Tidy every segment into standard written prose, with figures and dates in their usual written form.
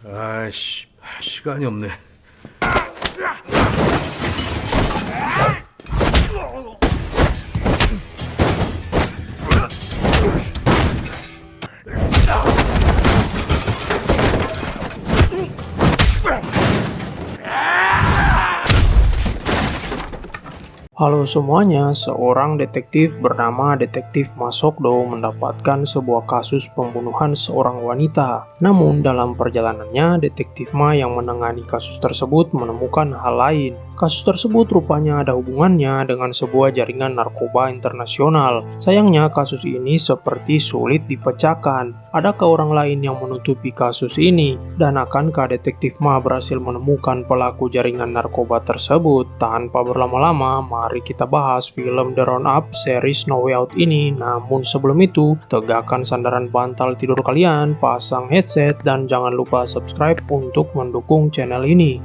아이씨, 시간이 없네. Halo semuanya, seorang detektif bernama Detektif Masokdo mendapatkan sebuah kasus pembunuhan seorang wanita. Namun dalam perjalanannya, Detektif Ma yang menangani kasus tersebut menemukan hal lain. Kasus tersebut rupanya ada hubungannya dengan sebuah jaringan narkoba internasional. Sayangnya kasus ini seperti sulit dipecahkan. Adakah orang lain yang menutupi kasus ini? Dan akankah Detektif Ma berhasil menemukan pelaku jaringan narkoba tersebut? Tanpa berlama-lama, mari kita bahas film The Round-Up series No Way Out ini. Namun sebelum itu, tegakkan sandaran bantal tidur kalian, pasang headset, dan jangan lupa subscribe untuk mendukung channel ini.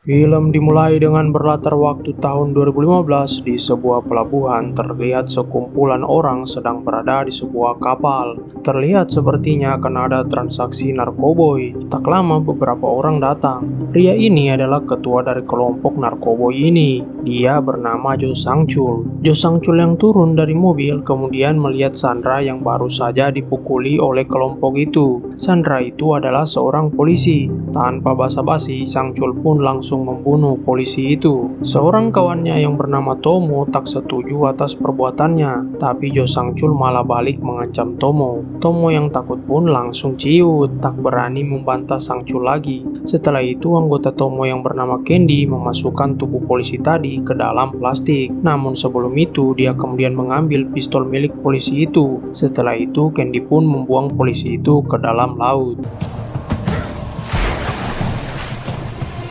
Film dimulai dengan berlatar waktu tahun 2015 di sebuah pelabuhan. Terlihat sekumpulan orang sedang berada di sebuah kapal. Terlihat sepertinya akan ada transaksi narkoboy. Tak lama beberapa orang datang. Pria ini adalah ketua dari kelompok narkoboy ini. Dia bernama Jo Sang-chul. Jo Sang-chul yang turun dari mobil kemudian melihat Sandra yang baru saja dipukuli oleh kelompok itu. Sandra itu adalah seorang polisi. Tanpa basa-basi, Sang-chul pun langsung membunuh polisi itu. Seorang kawannya yang bernama Tomo tak setuju atas perbuatannya, tapi Jo Sang-chul malah balik mengancam Tomo. Tomo yang takut pun langsung ciut, tak berani membantah Sang-chul lagi. Setelah itu anggota Tomo yang bernama Candy memasukkan tubuh polisi tadi ke dalam plastik. Namun sebelum itu dia kemudian mengambil pistol milik polisi itu. Setelah itu Candy pun membuang polisi itu ke dalam laut.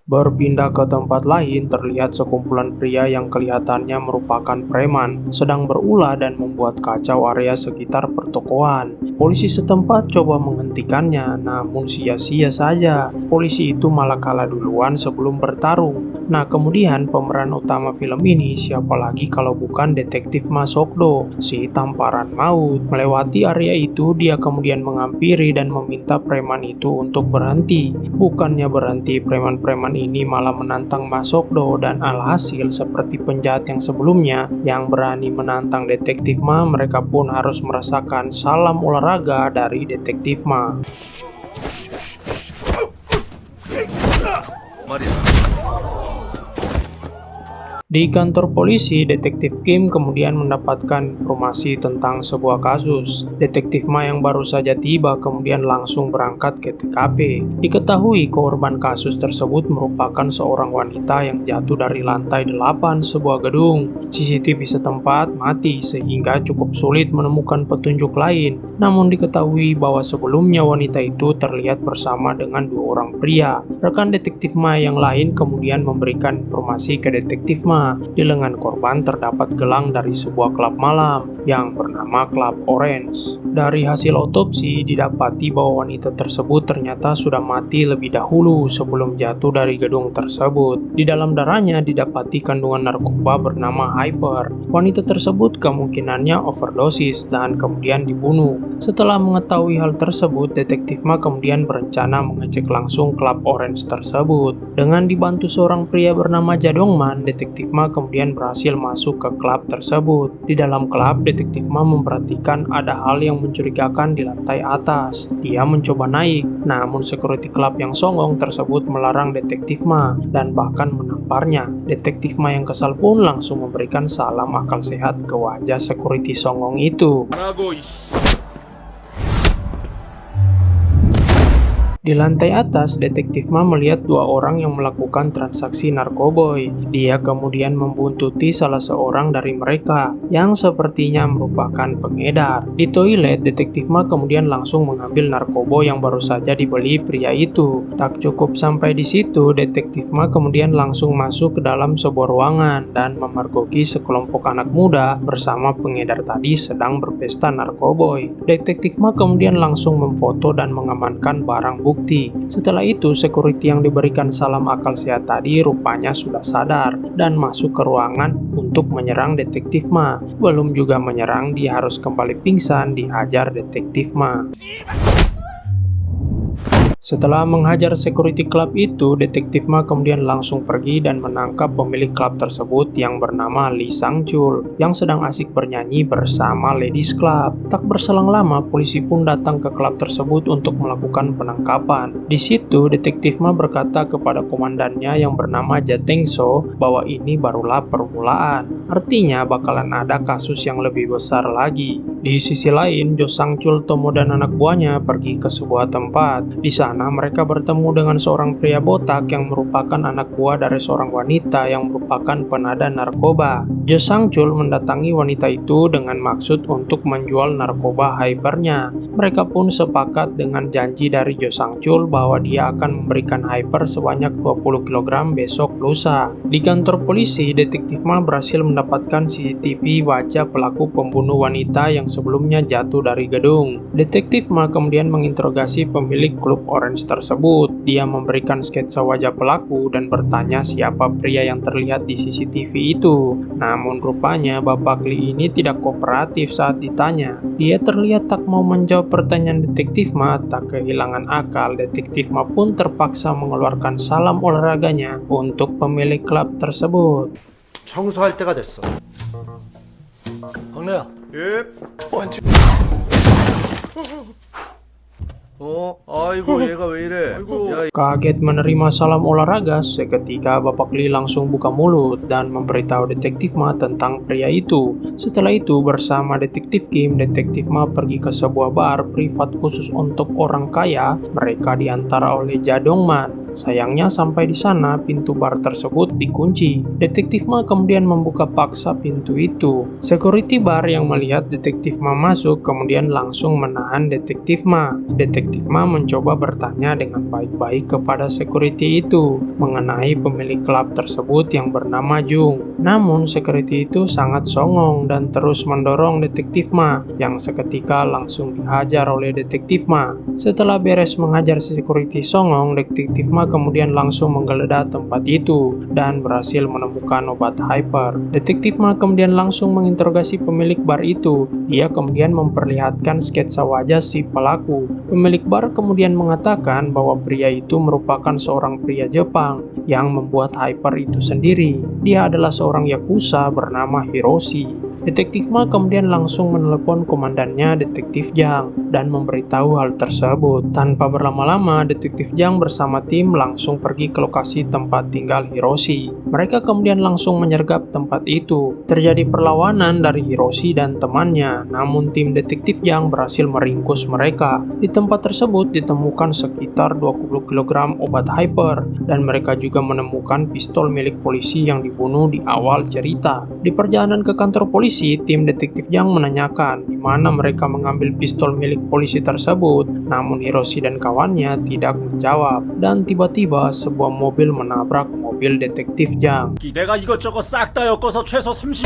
Berpindah ke tempat lain, terlihat sekumpulan pria yang kelihatannya merupakan preman sedang berulah dan membuat kacau area sekitar pertokoan. Polisi setempat coba menghentikannya, namun sia-sia saja. Polisi itu malah kalah duluan sebelum bertarung. Nah, kemudian pemeran utama film ini siapa lagi kalau bukan Detektif Masokdo, si tamparan maut. Melewati area itu, dia kemudian menghampiri dan meminta preman itu untuk berhenti. Bukannya berhenti, preman-preman ini malah menantang Masokdo dan alhasil seperti penjahat yang sebelumnya yang berani menantang Detektif Ma, mereka pun harus merasakan salam olahraga dari Detektif Ma. Di kantor polisi, Detektif Kim kemudian mendapatkan informasi tentang sebuah kasus. Detektif Ma yang baru saja tiba kemudian langsung berangkat ke TKP. Diketahui korban kasus tersebut merupakan seorang wanita yang jatuh dari lantai 8 sebuah gedung. CCTV setempat mati sehingga cukup sulit menemukan petunjuk lain. Namun diketahui bahwa sebelumnya wanita itu terlihat bersama dengan dua orang pria. Rekan Detektif Ma yang lain kemudian memberikan informasi ke Detektif Ma. Di lengan korban terdapat gelang dari sebuah klub malam yang bernama Club Orange. Dari hasil otopsi didapati bahwa wanita tersebut ternyata sudah mati lebih dahulu sebelum jatuh dari gedung tersebut. Di dalam darahnya didapati kandungan narkoba bernama Hyper. Wanita tersebut kemungkinannya overdosis dan kemudian dibunuh. Setelah mengetahui hal tersebut, Detektif Ma kemudian berencana mengecek langsung Club Orange tersebut. Dengan dibantu seorang pria bernama Jadongman, Detektif Ma kemudian berhasil masuk ke klub tersebut. Di dalam klub, Detektif Ma memperhatikan ada hal yang mencurigakan di lantai atas. Dia mencoba naik, namun security club yang songong tersebut melarang Detektif Ma dan bahkan menamparnya. Detektif Ma yang kesal pun langsung memberikan salam akal sehat ke wajah security songong itu. Di lantai atas, Detektif Ma melihat dua orang yang melakukan transaksi narkoboy. Dia kemudian membuntuti salah seorang dari mereka yang sepertinya merupakan pengedar. Di toilet, Detektif Ma kemudian langsung mengambil narkoboy yang baru saja dibeli pria itu. Tak cukup sampai di situ, Detektif Ma kemudian langsung masuk ke dalam sebuah ruangan dan memergoki sekelompok anak muda bersama pengedar tadi sedang berpesta narkoboy. Detektif Ma kemudian langsung memfoto dan mengamankan barang bukti bukti. Setelah itu, security yang diberikan salam akal sehat tadi rupanya sudah sadar dan masuk ke ruangan untuk menyerang detektif Ma. Belum juga menyerang, dia harus kembali pingsan dihajar detektif Ma. Setelah menghajar security club itu, detektif Ma kemudian langsung pergi dan menangkap pemilik klub tersebut yang bernama Lee Sang-chul yang sedang asik bernyanyi bersama Ladies Club. Tak berselang lama, polisi pun datang ke klub tersebut untuk melakukan penangkapan. Di situ, detektif Ma berkata kepada komandannya yang bernama Jateng So bahwa ini barulah permulaan. Artinya bakalan ada kasus yang lebih besar lagi. Di sisi lain, Jo Sang-chul, Tomo dan anak buahnya pergi ke sebuah tempat. Di sana mereka bertemu dengan seorang pria botak yang merupakan anak buah dari seorang wanita yang merupakan penada narkoba. Jo Sang-chul mendatangi wanita itu dengan maksud untuk menjual narkoba hypernya. Mereka pun sepakat dengan janji dari Jo Sang-chul bahwa dia akan memberikan hyper sebanyak 20 kg besok lusa. Di kantor polisi, detektif Ma berhasil mendapatkan CCTV wajah pelaku pembunuh wanita yang sebelumnya jatuh dari gedung. Detektif Ma kemudian menginterogasi pemilik klub Orange tersebut. Dia memberikan sketsa wajah pelaku dan bertanya siapa pria yang terlihat di CCTV itu. Namun rupanya Bapak Lee ini tidak kooperatif saat ditanya. Dia terlihat tak mau menjawab pertanyaan detektif Ma. Tak kehilangan akal, detektif Ma pun terpaksa mengeluarkan salam olahraganya untuk pemilik klub tersebut. 청소할 때가 됐어. 박래야. 예. 언제? 아이고 얘가 왜 이래? 야. Kaget menerima salam olahraga, seketika Bapak Lee langsung buka mulut dan memberitahu detektif Ma tentang pria itu. Setelah itu bersama detektif Kim, detektif Ma pergi ke sebuah bar privat khusus untuk orang kaya. Mereka diantar oleh Jadongman. Sayangnya sampai di sana pintu bar tersebut dikunci. Detektif Ma kemudian membuka paksa pintu itu. Security bar yang melihat detektif Ma masuk kemudian langsung menahan detektif Ma. Detektif Ma mencoba bertanya dengan baik-baik kepada security itu mengenai pemilik klub tersebut yang bernama Jung. Namun security itu sangat songong dan terus mendorong detektif Ma yang seketika langsung dihajar oleh detektif Ma. Setelah beres menghajar security songong, detektif Ma kemudian langsung menggeledah tempat itu dan berhasil menemukan obat hyper. Detektif Ma kemudian langsung menginterogasi pemilik bar itu. Dia kemudian memperlihatkan sketsa wajah si pelaku. Pemilik bar kemudian mengatakan bahwa pria itu merupakan seorang pria Jepang yang membuat hyper itu sendiri. Dia adalah seorang yakuza bernama Hiroshi. Detektif Ma kemudian langsung menelepon komandannya Detektif Jang dan memberitahu hal tersebut. Tanpa berlama-lama, Detektif Jang bersama tim langsung pergi ke lokasi tempat tinggal Hiroshi. Mereka kemudian langsung menyergap tempat itu. Terjadi perlawanan dari Hiroshi dan temannya, namun tim Detektif Jang berhasil meringkus mereka. Di tempat tersebut ditemukan sekitar 20 kg obat hyper dan mereka juga menemukan pistol milik polisi yang dibunuh di awal cerita. Di perjalanan ke kantor polisi, tim detektif Jang menanyakan di mana mereka mengambil pistol milik polisi tersebut, namun Hiroshi dan kawannya tidak menjawab. Dan tiba-tiba sebuah mobil menabrak mobil detektif Jang. 내가 이것저것 싹 다 엮어서 최소 30...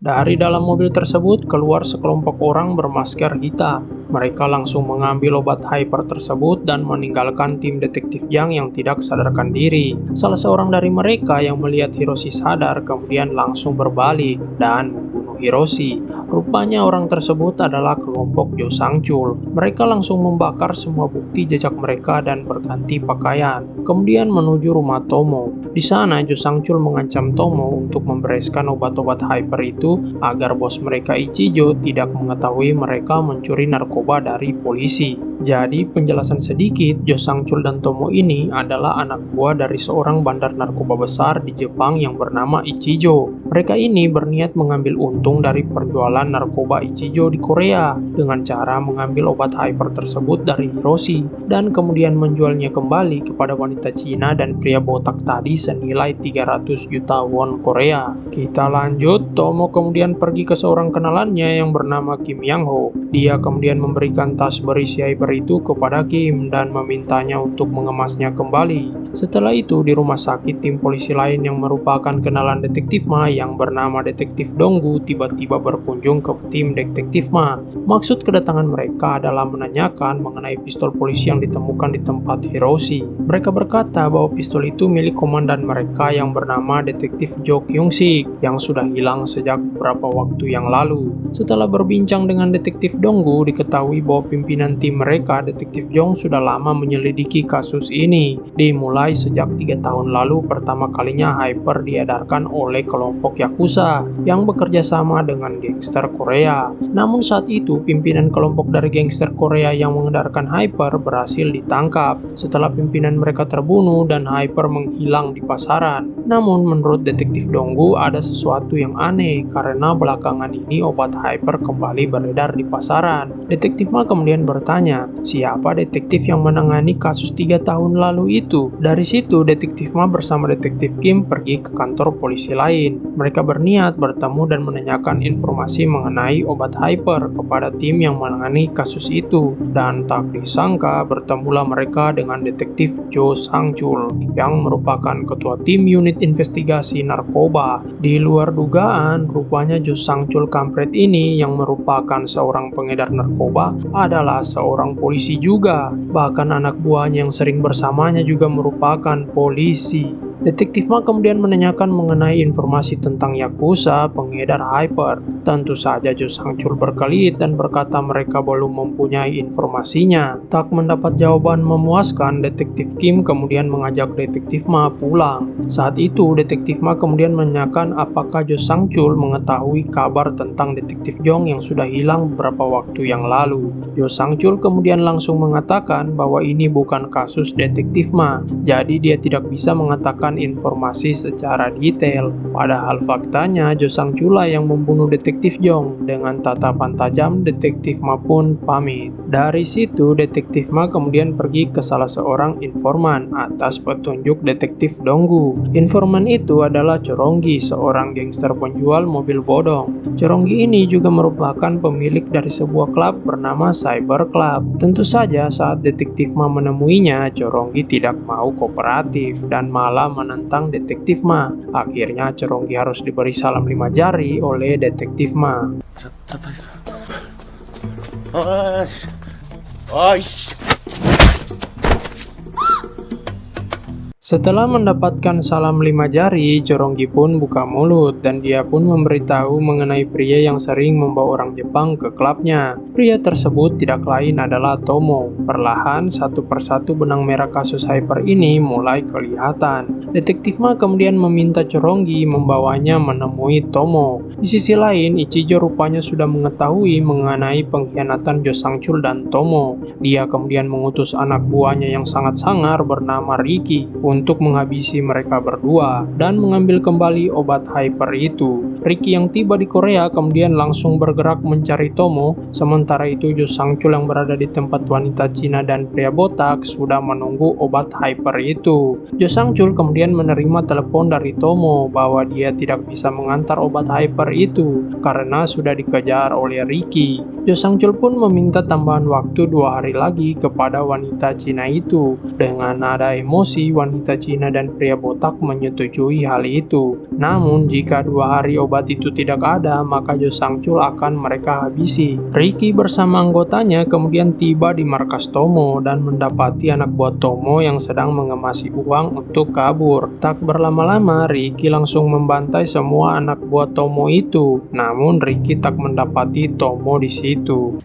Dari dalam mobil tersebut keluar sekelompok orang bermasker hitam. Mereka langsung mengambil obat hyper tersebut dan meninggalkan tim detektif Jang yang tidak sadarkan diri. Salah seorang dari mereka yang melihat Hiroshi sadar kemudian langsung berbalik dan membunuh Hiroshi. Rupanya orang tersebut adalah kelompok Jo Sang-chul. Mereka langsung membakar semua bukti jejak mereka dan berganti pakaian. Kemudian menuju rumah Tomo. Di sana Jo Sang-chul mengancam Tomo untuk membereskan obat-obat hyper itu agar bos mereka Ichijo tidak mengetahui mereka mencuri narkoba dari polisi. Jadi penjelasan sedikit, Jo Sang-chul dan Tomo ini adalah anak buah dari seorang bandar narkoba besar di Jepang yang bernama Ichijo. Mereka ini berniat mengambil untung dari perjualan narkoba Ichijo di Korea dengan cara mengambil obat hyper tersebut dari Hiroshi dan kemudian menjualnya kembali kepada wanita Cina dan pria botak tadi senilai 300 juta won Korea. Kita lanjut, Tomo kemudian pergi ke seorang kenalannya yang bernama Kim Yang Ho. Dia kemudian memberikan tas berisi hyper itu kepada Kim dan memintanya untuk mengemasnya kembali. Setelah itu di rumah sakit, tim polisi lain yang merupakan kenalan detektif Ma yang bernama detektif Donggu tiba-tiba berkunjung ke tim detektif Ma. Maksud kedatangan mereka adalah menanyakan mengenai pistol polisi yang ditemukan di tempat Hiroshi. Mereka berkata bahwa pistol itu milik komandan mereka yang bernama detektif Jo Kyung-sik yang sudah hilang sejak beberapa waktu yang lalu. Setelah berbincang dengan detektif Donggu, diketahui bahwa pimpinan tim mereka, detektif Jong, sudah lama menyelidiki kasus ini. Dimulai sejak 3 tahun lalu pertama kalinya hyper diedarkan oleh kelompok Yakuza yang bekerja sama dengan gangster Korea. Namun saat itu pimpinan kelompok dari gangster Korea yang mengedarkan hyper berhasil ditangkap setelah pimpinan mereka terbunuh dan hyper menghilang di pasaran. Namun menurut detektif Donggu ada sesuatu yang aneh karena belakangan ini obat hyper kembali beredar di pasaran. Detektif Ma kemudian bertanya, siapa detektif yang menangani kasus 3 tahun lalu itu? Dari situ detektif Ma bersama detektif Kim pergi ke kantor polisi lain. Mereka berniat bertemu dan menanyakan informasi mengenai obat hyper kepada tim yang menangani kasus itu. Dan tak disangka bertemulah mereka dengan detektif Jo Sang-chul yang merupakan ketua tim unit investigasi narkoba. Di luar dugaan, rupanya Jo Sang-chul kampret ini yang merupakan seorang pengedar narkoba adalah seorang polisi juga. Bahkan anak buahnya yang sering bersamanya juga merupakan polisi. Detektif Ma kemudian menanyakan mengenai informasi tentang Yakuza pengedar hyper. Tentu saja Jo Sang-chul berkelit dan berkata mereka belum mempunyai informasinya. Tak mendapat jawaban memuaskan, detektif Kim kemudian mengajak detektif Ma pulang. Saat itu detektif Ma kemudian menanyakan apakah Jo Sang-chul mengetahui kabar tentang detektif Jong yang sudah hilang beberapa waktu yang lalu. Jo Sang-chul kemudian langsung mengatakan bahwa ini bukan kasus detektif Ma, jadi dia tidak bisa mengatakan informasi secara detail. Padahal faktanya Jo Sang-chul yang membunuh detektif Jong. Dengan tatapan tajam, detektif Ma pun pamit. Dari situ detektif Ma kemudian pergi ke salah seorang informan atas petunjuk detektif Donggu. Informan itu adalah Choronggi, seorang gangster penjual mobil bodong. Choronggi ini juga merupakan pemilik dari sebuah klub bernama Cyber Club. Tentu saja saat detektif Ma menemuinya, Choronggi tidak mau kooperatif dan malah menentang detektif Ma. Akhirnya Choronggi harus diberi salam 5 jari oleh detektif Ma. Setelah mendapatkan salam 5 jari, Choronggi pun buka mulut dan dia pun memberitahu mengenai pria yang sering membawa orang Jepang ke klubnya. Pria tersebut tidak lain adalah Tomo. Perlahan satu persatu benang merah kasus hyper ini mulai kelihatan. Detektif Ma kemudian meminta Choronggi membawanya menemui Tomo. Di sisi lain, Ichijo rupanya sudah mengetahui mengenai pengkhianatan Jo Sang-chul dan Tomo. Dia kemudian mengutus anak buahnya yang sangat sangar bernama Riki untuk menghabisi mereka berdua dan mengambil kembali obat hyper itu. Riki yang tiba di Korea kemudian langsung bergerak mencari Tomo, sementara itu Jo Sang-chul yang berada di tempat wanita Cina dan pria botak sudah menunggu obat hyper itu. Jo Sang-chul kemudian menerima telepon dari Tomo bahwa dia tidak bisa mengantar obat hyper itu karena sudah dikejar oleh Riki. Jo Sang-chul pun meminta tambahan waktu 2 hari lagi kepada wanita Cina itu. Dengan nada emosi, wanita Cina dan pria botak menyetujui hal itu. Namun jika 2 hari obat itu tidak ada, maka Jo Sang-chul akan mereka habisi. Riki bersama anggotanya kemudian tiba di markas Tomo dan mendapati anak buah Tomo yang sedang mengemasi uang untuk kabur. Tak berlama-lama, Riki langsung membantai semua anak buah Tomo itu. Namun Riki tak mendapati Tomo di situ.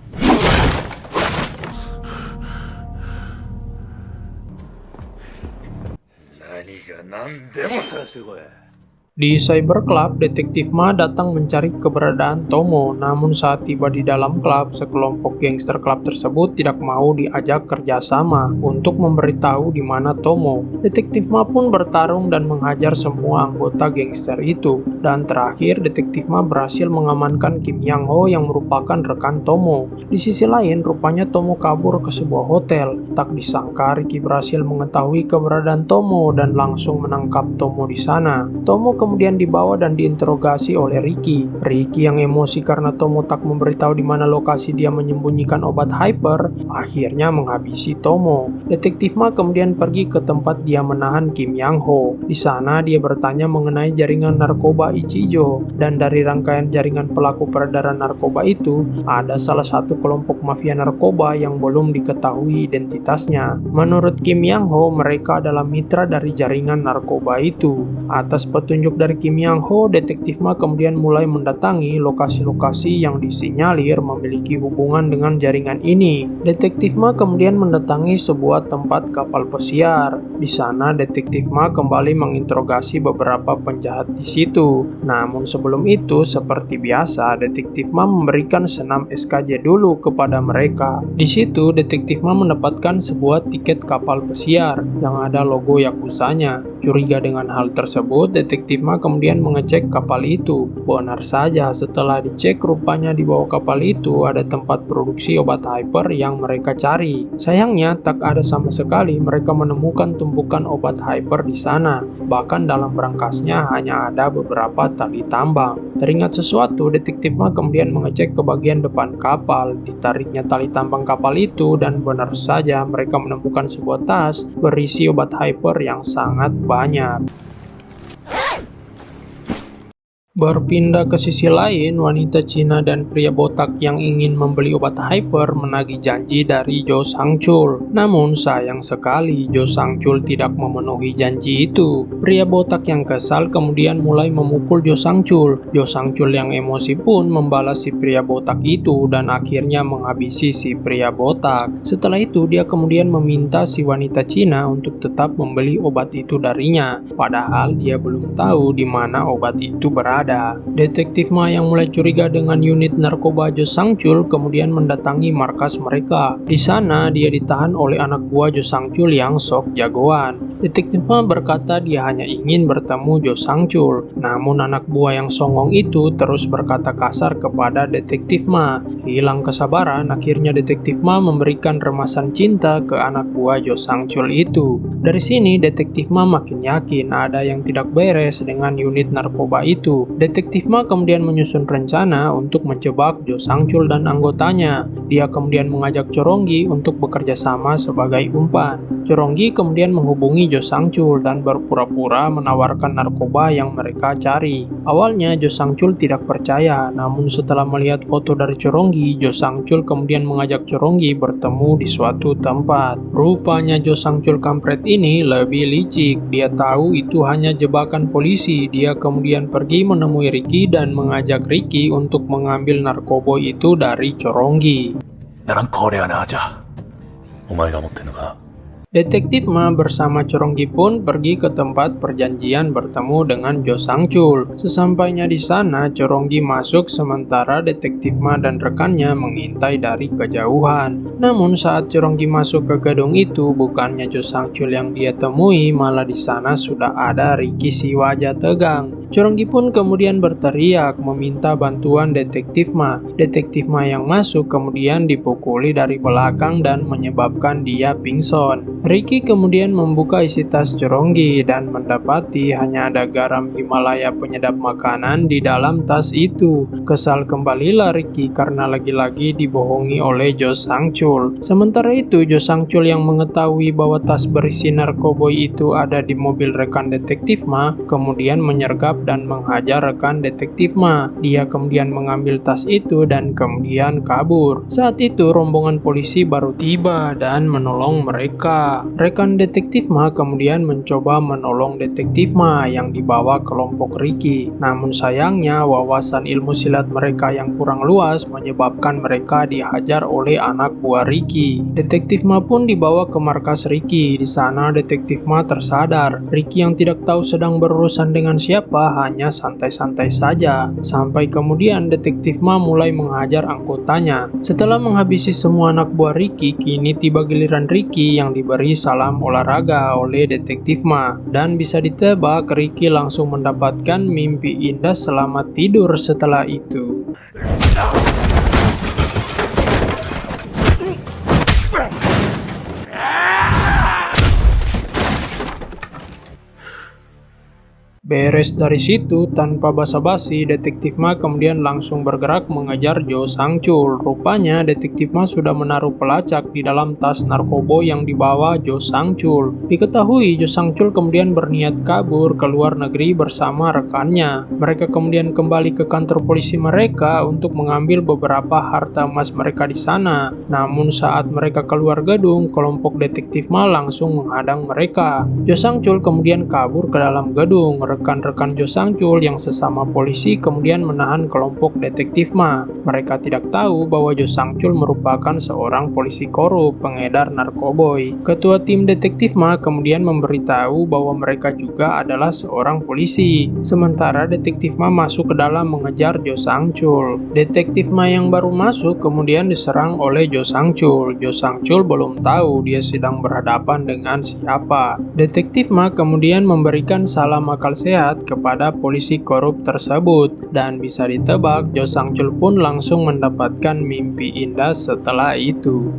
Di Cyber Club, Detektif Ma datang mencari keberadaan Tomo, namun saat tiba di dalam klub, sekelompok gangster klub tersebut tidak mau diajak kerjasama untuk memberitahu di mana Tomo. Detektif Ma pun bertarung dan menghajar semua anggota gangster itu, dan terakhir Detektif Ma berhasil mengamankan Kim Yang Ho yang merupakan rekan Tomo. Di sisi lain, rupanya Tomo kabur ke sebuah hotel. Tak disangka Ricky berhasil mengetahui keberadaan Tomo dan langsung menangkap Tomo di sana. Tomo kemudian dibawa dan diinterogasi oleh Ricky. Ricky yang emosi karena Tomo tak memberitahu di mana lokasi dia menyembunyikan obat hyper, akhirnya menghabisi Tomo. Detektif Ma kemudian pergi ke tempat dia menahan Kim Yang Ho. Di sana dia bertanya mengenai jaringan narkoba Ichijo, dan dari rangkaian jaringan pelaku peredaran narkoba itu, ada salah satu kelompok mafia narkoba yang belum diketahui identitasnya. Menurut Kim Yang Ho, mereka adalah mitra dari jaringan narkoba itu. Atas petunjuk dari Kim Yang Ho, Detektif Ma kemudian mulai mendatangi lokasi-lokasi yang disinyalir memiliki hubungan dengan jaringan ini. Detektif Ma kemudian mendatangi sebuah tempat kapal pesiar. Di sana, Detektif Ma kembali menginterogasi beberapa penjahat di situ. Namun sebelum itu, seperti biasa, Detektif Ma memberikan senam SKJ dulu kepada mereka. Di situ, Detektif Ma mendapatkan sebuah tiket kapal pesiar yang ada logo Yakuzanya. Curiga dengan hal tersebut, Detektif Ma kemudian mengecek kapal itu. Benar saja, setelah dicek rupanya di bawah kapal itu ada tempat produksi obat hyper yang mereka cari. Sayangnya, tak ada sama sekali mereka menemukan tumpukan obat hyper di sana. Bahkan dalam berangkasnya hanya ada beberapa tali tambang. Teringat sesuatu, Detektif Ma kemudian mengecek ke bagian depan kapal. Ditariknya tali tambang kapal itu dan benar saja mereka menemukan sebuah tas berisi obat hyper yang sangat banyak. Berpindah ke sisi lain, wanita Cina dan pria botak yang ingin membeli obat hyper menagih janji dari Jo Sang-chul. Namun sayang sekali, Jo Sang-chul tidak memenuhi janji itu. Pria botak yang kesal kemudian mulai memukul Jo Sang-chul. Jo Sang-chul yang emosi pun membalas si pria botak itu dan akhirnya menghabisi si pria botak. Setelah itu dia kemudian meminta si wanita Cina untuk tetap membeli obat itu darinya, padahal dia belum tahu di mana obat itu berada. Detektif Ma yang mulai curiga dengan unit narkoba Jo Sang-chul kemudian mendatangi markas mereka. Di sana dia ditahan oleh anak buah Jo Sang-chul yang sok jagoan. Detektif Ma berkata dia hanya ingin bertemu Jo Sang-chul, namun anak buah yang songong itu terus berkata kasar kepada Detektif Ma. Hilang kesabaran, akhirnya Detektif Ma memberikan remasan cinta ke anak buah Jo Sang-chul itu. Dari sini Detektif Ma makin yakin ada yang tidak beres dengan unit narkoba itu. Detektif Ma kemudian menyusun rencana untuk menjebak Jo Sang-chul dan anggotanya. Dia kemudian mengajak Choronggi untuk bekerja sama sebagai umpan. Choronggi kemudian menghubungi Jo Sang-chul dan berpura-pura menawarkan narkoba yang mereka cari. Awalnya Jo Sang-chul tidak percaya, namun setelah melihat foto dari Choronggi, Jo Sang-chul kemudian mengajak Choronggi bertemu di suatu tempat. Rupanya Jo Sang-chul kampret ini lebih licik. Dia tahu itu hanya jebakan polisi. Dia kemudian pergi menemui Ricky dan mengajak Ricky untuk mengambil narkoba itu dari Choronggi. ならこれはなじゃお前が持ってんのか Detektif Ma bersama Choronggi pun pergi ke tempat perjanjian bertemu dengan Jo Sang-chul. Sesampainya di sana, Choronggi masuk sementara Detektif Ma dan rekannya mengintai dari kejauhan. Namun saat Choronggi masuk ke gedung itu, bukannya Jo Sang-chul yang dia temui, malah di sana sudah ada Ricky si wajah tegang. Choronggi pun kemudian berteriak meminta bantuan Detektif Ma. Detektif Ma yang masuk kemudian dipukuli dari belakang dan menyebabkan dia pingsan. Ricky kemudian membuka isi tas Choronggi dan mendapati hanya ada garam Himalaya penyedap makanan di dalam tas itu. Kesal kembalilah Ricky karena lagi-lagi dibohongi oleh Jo Sang-chul. Sementara itu Jo Sang-chul yang mengetahui bahwa tas berisi narkoba itu ada di mobil rekan Detektif Ma kemudian menyergap dan menghajar rekan Detektif Ma. Dia kemudian mengambil tas itu dan kemudian kabur. Saat itu rombongan polisi baru tiba dan menolong mereka. mereka. Rekan detektif Ma kemudian mencoba menolong detektif Ma yang dibawa kelompok Ricky. Namun sayangnya wawasan ilmu silat mereka yang kurang luas menyebabkan mereka dihajar oleh anak buah Ricky. Detektif Ma pun dibawa ke markas Ricky. Di sana detektif Ma tersadar Ricky yang tidak tahu sedang berurusan dengan siapa hanya santai-santai saja. Sampai kemudian detektif Ma mulai menghajar anggotanya. Setelah menghabisi semua anak buah Ricky, kini tiba giliran Ricky yang diberi salam olahraga oleh detektif Ma. Dan bisa ditebak Ricky langsung mendapatkan mimpi indah selamat tidur setelah itu. Beres dari situ, tanpa basa-basi, detektif Ma kemudian langsung bergerak mengejar Jo Sang-chul. Rupanya, detektif Ma sudah menaruh pelacak di dalam tas narkoba yang dibawa Jo Sang-chul. Diketahui, Jo Sang-chul kemudian berniat kabur ke luar negeri bersama rekannya. Mereka kemudian kembali ke kantor polisi mereka untuk mengambil beberapa harta emas mereka di sana. Namun saat mereka keluar gedung, kelompok detektif Ma langsung menghadang mereka. Jo Sang-chul kemudian kabur ke dalam gedung. Rekan-rekan Jo Sang-chul yang sesama polisi kemudian menahan kelompok detektif Ma. Mereka tidak tahu bahwa Jo Sang-chul merupakan seorang polisi korup, pengedar narkoboy. Ketua tim detektif Ma kemudian memberitahu bahwa mereka juga adalah seorang polisi. Sementara detektif Ma masuk ke dalam mengejar Jo Sang-chul. Detektif Ma yang baru masuk kemudian diserang oleh Jo Sang-chul. Jo Sang-chul belum tahu dia sedang berhadapan dengan siapa. Detektif Ma kemudian memberikan salam akal sehat kepada polisi korup tersebut, dan bisa ditebak Jo Sang-chul pun langsung mendapatkan mimpi indah setelah itu.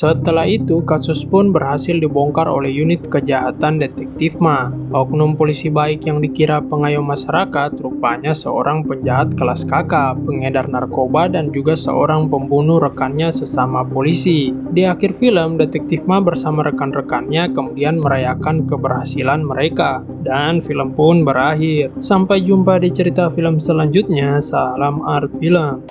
Setelah itu, kasus pun berhasil dibongkar oleh unit kejahatan detektif Ma. Oknum polisi baik yang dikira pengayom masyarakat rupanya seorang penjahat kelas kakap, pengedar narkoba, dan juga seorang pembunuh rekannya sesama polisi. Di akhir film, detektif Ma bersama rekan-rekannya kemudian merayakan keberhasilan mereka, dan film pun berakhir. Sampai jumpa di cerita film selanjutnya. Salam art film.